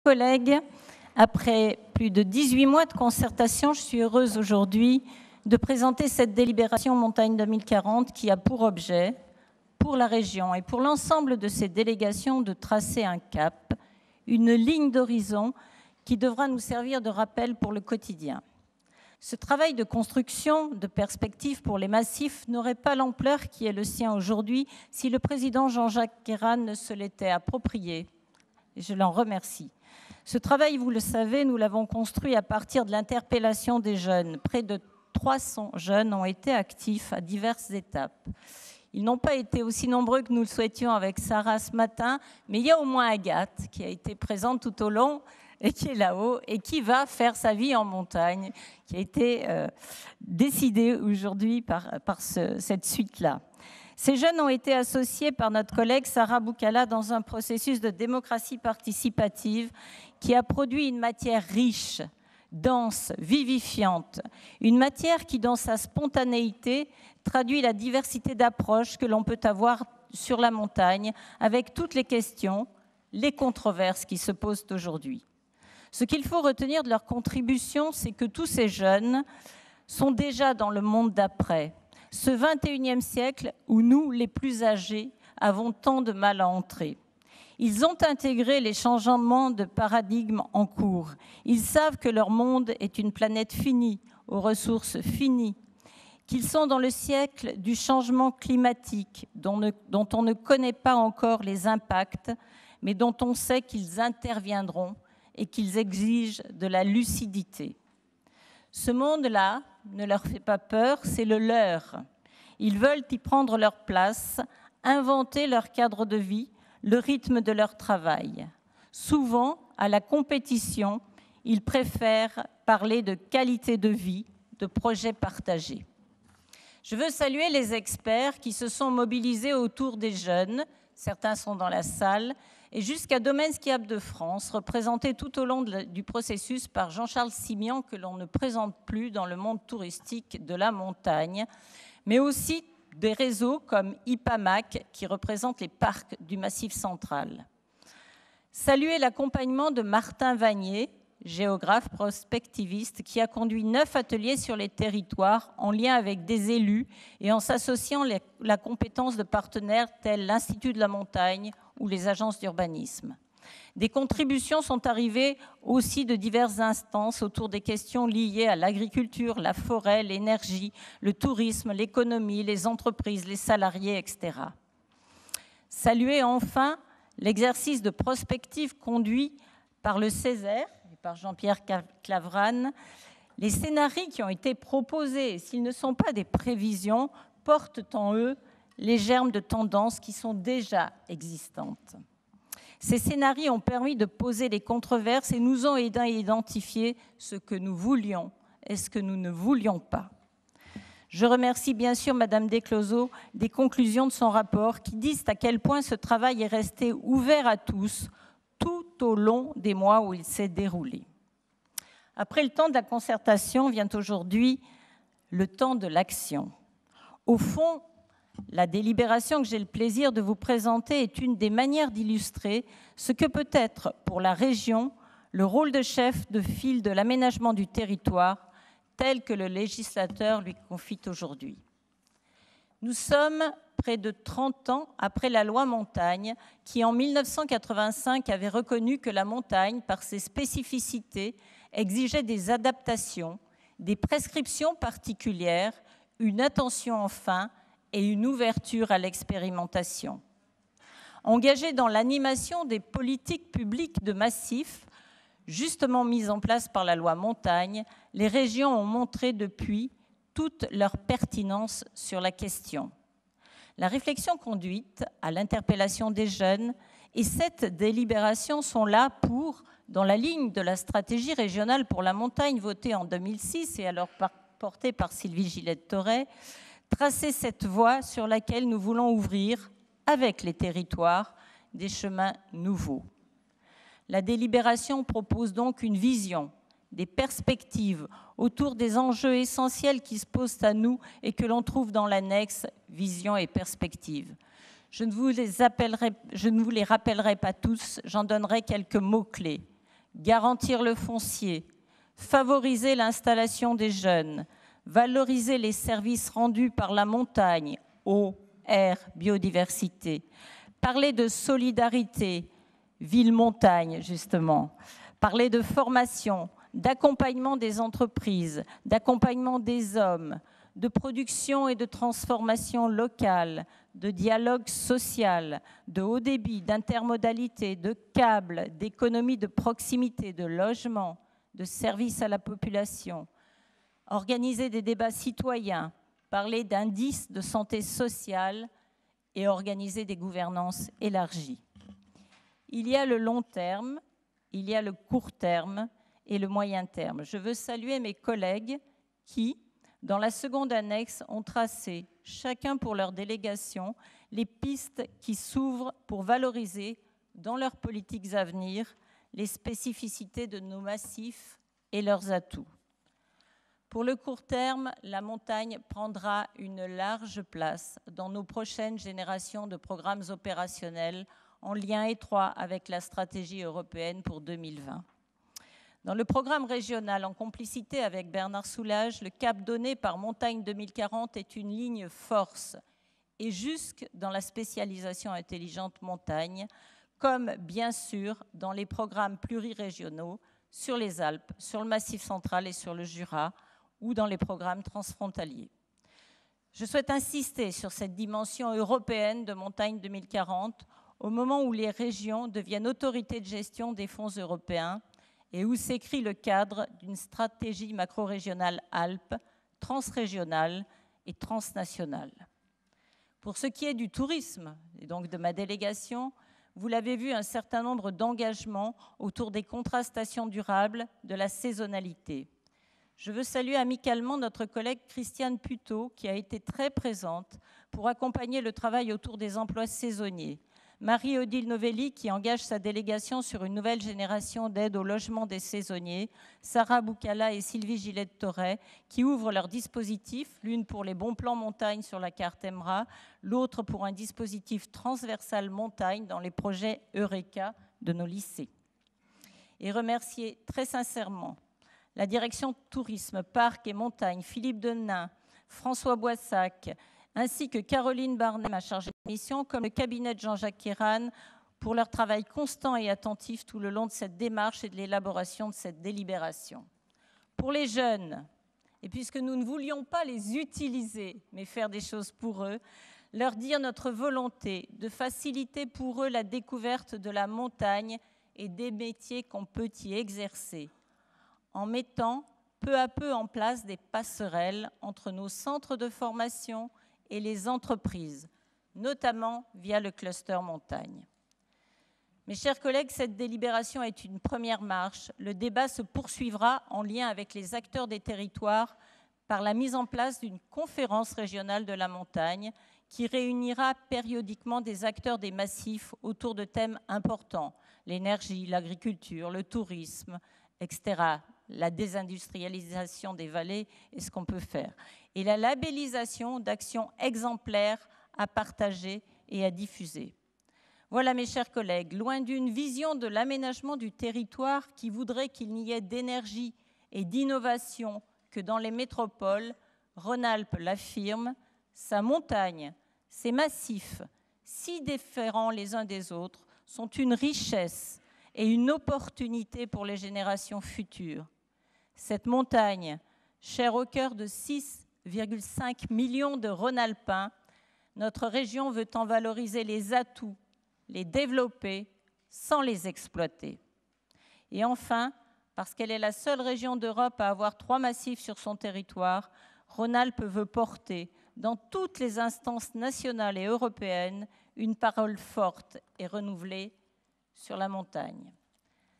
collègues, après plus de 18 mois de concertation, je suis heureuse aujourd'hui de présenter cette délibération Montagne 2040 qui a pour objet, pour la région et pour l'ensemble de ces délégations, de tracer un cap, une ligne d'horizon qui devra nous servir de rappel pour le quotidien. Ce travail de construction de perspectives pour les massifs n'aurait pas l'ampleur qui est le sien aujourd'hui si le président Jean-Jacques Guérin ne se l'était approprié. Et je l'en remercie. Ce travail, vous le savez, nous l'avons construit à partir de l'interpellation des jeunes. Près de 300 jeunes ont été actifs à diverses étapes. Ils n'ont pas été aussi nombreux que nous le souhaitions avec Sarah ce matin, mais il y a au moins Agathe qui a été présente tout au long et qui est là-haut et qui va faire sa vie en montagne, qui a été décidée aujourd'hui par cette suite-là. Ces jeunes ont été associés par notre collègue Sarah Boukala dans un processus de démocratie participative qui a produit une matière riche, dense, vivifiante, une matière qui, dans sa spontanéité, traduit la diversité d'approches que l'on peut avoir sur la montagne avec toutes les questions, les controverses qui se posent aujourd'hui. Ce qu'il faut retenir de leur contribution, c'est que tous ces jeunes sont déjà dans le monde d'après, ce 21e siècle où nous, les plus âgés, avons tant de mal à entrer. Ils ont intégré les changements de paradigme en cours. Ils savent que leur monde est une planète finie, aux ressources finies, qu'ils sont dans le siècle du changement climatique, dont on ne connaît pas encore les impacts, mais dont on sait qu'ils interviendront et qu'ils exigent de la lucidité. Ce monde-là ne leur fait pas peur, c'est le leur. Ils veulent y prendre leur place, inventer leur cadre de vie, le rythme de leur travail. Souvent, à la compétition, ils préfèrent parler de qualité de vie, de projets partagés. Je veux saluer les experts qui se sont mobilisés autour des jeunes, certains sont dans la salle, et jusqu'à Domaine Skiable de France, représenté tout au long du processus par Jean-Charles Simian, que l'on ne présente plus dans le monde touristique de la montagne, mais aussi des réseaux comme IPAMAC, qui représente les parcs du Massif central. Saluer l'accompagnement de Martin Vanier, géographe prospectiviste, qui a conduit 9 ateliers sur les territoires en lien avec des élus et en s'associant la compétence de partenaires tels l'Institut de la montagne ou les agences d'urbanisme. Des contributions sont arrivées aussi de diverses instances autour des questions liées à l'agriculture, la forêt, l'énergie, le tourisme, l'économie, les entreprises, les salariés, etc. Saluer enfin l'exercice de prospective conduit par le Césaire, par Jean-Pierre Clavran. Les scénarios qui ont été proposés, s'ils ne sont pas des prévisions, portent en eux les germes de tendances qui sont déjà existantes. Ces scénarios ont permis de poser les controverses et nous ont aidé à identifier ce que nous voulions et ce que nous ne voulions pas. Je remercie bien sûr Madame Descloseaux des conclusions de son rapport qui disent à quel point ce travail est resté ouvert à tous tout au long des mois où il s'est déroulé. Après le temps de la concertation vient aujourd'hui le temps de l'action. Au fond, la délibération que j'ai le plaisir de vous présenter est une des manières d'illustrer ce que peut être pour la région le rôle de chef de file de l'aménagement du territoire tel que le législateur lui confie aujourd'hui. Nous sommes près de 30 ans après la loi Montagne qui, en 1985, avait reconnu que la montagne, par ses spécificités, exigeait des adaptations, des prescriptions particulières, une attention enfin et une ouverture à l'expérimentation. Engagées dans l'animation des politiques publiques de massifs, justement mises en place par la loi Montagne, les régions ont montré depuis toute leur pertinence sur la question. La réflexion conduite à l'interpellation des jeunes et cette délibération sont là pour, dans la ligne de la stratégie régionale pour la montagne votée en 2006 et alors portée par Sylvie Gillette-Torret, tracer cette voie sur laquelle nous voulons ouvrir, avec les territoires, des chemins nouveaux. La délibération propose donc une vision, des perspectives autour des enjeux essentiels qui se posent à nous et que l'on trouve dans l'annexe « Vision et perspectives ». Je ne vous les rappellerai pas tous, j'en donnerai quelques mots-clés. garantir le foncier, favoriser l'installation des jeunes, valoriser les services rendus par la montagne, eau, air, biodiversité, parler de solidarité, ville-montagne justement, parler de formation, d'accompagnement des entreprises, d'accompagnement des hommes, de production et de transformation locale, de dialogue social, de haut débit, d'intermodalité, de câbles, d'économie de proximité, de logement, de services à la population, organiser des débats citoyens, parler d'indices de santé sociale et organiser des gouvernances élargies. Il y a le long terme, il y a le court terme et le moyen terme. Je veux saluer mes collègues qui, dans la seconde annexe, ont tracé, chacun pour leur délégation, les pistes qui s'ouvrent pour valoriser, dans leurs politiques à venir, les spécificités de nos massifs et leurs atouts. Pour le court terme, la montagne prendra une large place dans nos prochaines générations de programmes opérationnels en lien étroit avec la stratégie européenne pour 2020. Dans le programme régional, en complicité avec Bernard Soulages, le cap donné par Montagne 2040 est une ligne force et jusque dans la spécialisation intelligente montagne, comme bien sûr dans les programmes plurirégionaux sur les Alpes, sur le Massif central et sur le Jura, ou dans les programmes transfrontaliers. Je souhaite insister sur cette dimension européenne de Montagne 2040 au moment où les régions deviennent autorités de gestion des fonds européens et où s'écrit le cadre d'une stratégie macro-régionale Alpes, transrégionale et transnationale. Pour ce qui est du tourisme, et donc de ma délégation, vous l'avez vu, un certain nombre d'engagements autour des contrastations durables, de la saisonnalité. Je veux saluer amicalement notre collègue Christiane Puteaux, qui a été très présente pour accompagner le travail autour des emplois saisonniers. Marie-Odile Novelli, qui engage sa délégation sur une nouvelle génération d'aide au logement des saisonniers. Sarah Boukala et Sylvie Gillette-Torret, qui ouvrent leur dispositif, l'une pour les bons plans montagne sur la carte EMRA, l'autre pour un dispositif transversal montagne dans les projets Eureka de nos lycées. Et remercier très sincèrement la direction tourisme, parc et montagne, Philippe Denain, François Boissac, ainsi que Caroline Barnet, ma chargée de mission, comme le cabinet de Jean-Jacques Kéran, pour leur travail constant et attentif tout le long de cette démarche et de l'élaboration de cette délibération. Pour les jeunes, et puisque nous ne voulions pas les utiliser, mais faire des choses pour eux, leur dire notre volonté de faciliter pour eux la découverte de la montagne et des métiers qu'on peut y exercer, en mettant peu à peu en place des passerelles entre nos centres de formation et les entreprises, notamment via le cluster montagne. Mes chers collègues, cette délibération est une première marche. Le débat se poursuivra en lien avec les acteurs des territoires par la mise en place d'une conférence régionale de la montagne qui réunira périodiquement des acteurs des massifs autour de thèmes importants, l'énergie, l'agriculture, le tourisme, etc., la désindustrialisation des vallées et ce qu'on peut faire, et la labellisation d'actions exemplaires à partager et à diffuser. Voilà, mes chers collègues, loin d'une vision de l'aménagement du territoire qui voudrait qu'il n'y ait d'énergie et d'innovation que dans les métropoles, Rhône-Alpes l'affirme, sa montagne, ses massifs, si différents les uns des autres, sont une richesse et une opportunité pour les générations futures. Cette montagne, chère au cœur de 6,5 millions de Rhône-Alpins, notre région veut en valoriser les atouts, les développer sans les exploiter. Et enfin, parce qu'elle est la seule région d'Europe à avoir 3 massifs sur son territoire, Rhône-Alpes veut porter, dans toutes les instances nationales et européennes, une parole forte et renouvelée sur la montagne.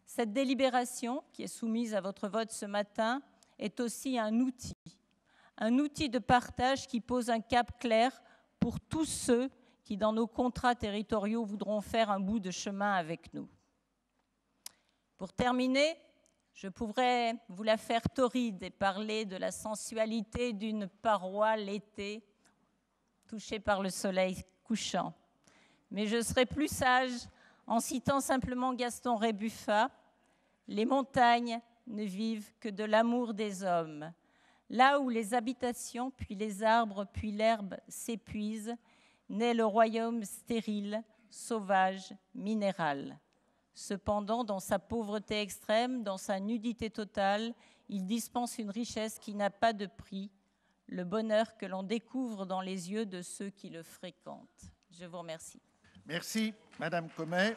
Cette délibération, qui est soumise à votre vote ce matin, est aussi un outil de partage qui pose un cap clair pour tous ceux qui, dans nos contrats territoriaux, voudront faire un bout de chemin avec nous. Pour terminer, je pourrais vous la faire torride et parler de la sensualité d'une paroi l'été, touchée par le soleil couchant. Mais je serai plus sage en citant simplement Gaston Rébuffat, Les montagnes ne vivent que de l'amour des hommes. Là où les habitations, puis les arbres, puis l'herbe s'épuisent, naît le royaume stérile, sauvage, minéral. Cependant, dans sa pauvreté extrême, dans sa nudité totale, il dispense une richesse qui n'a pas de prix, le bonheur que l'on découvre dans les yeux de ceux qui le fréquentent. Je vous remercie. Merci, Madame Comet.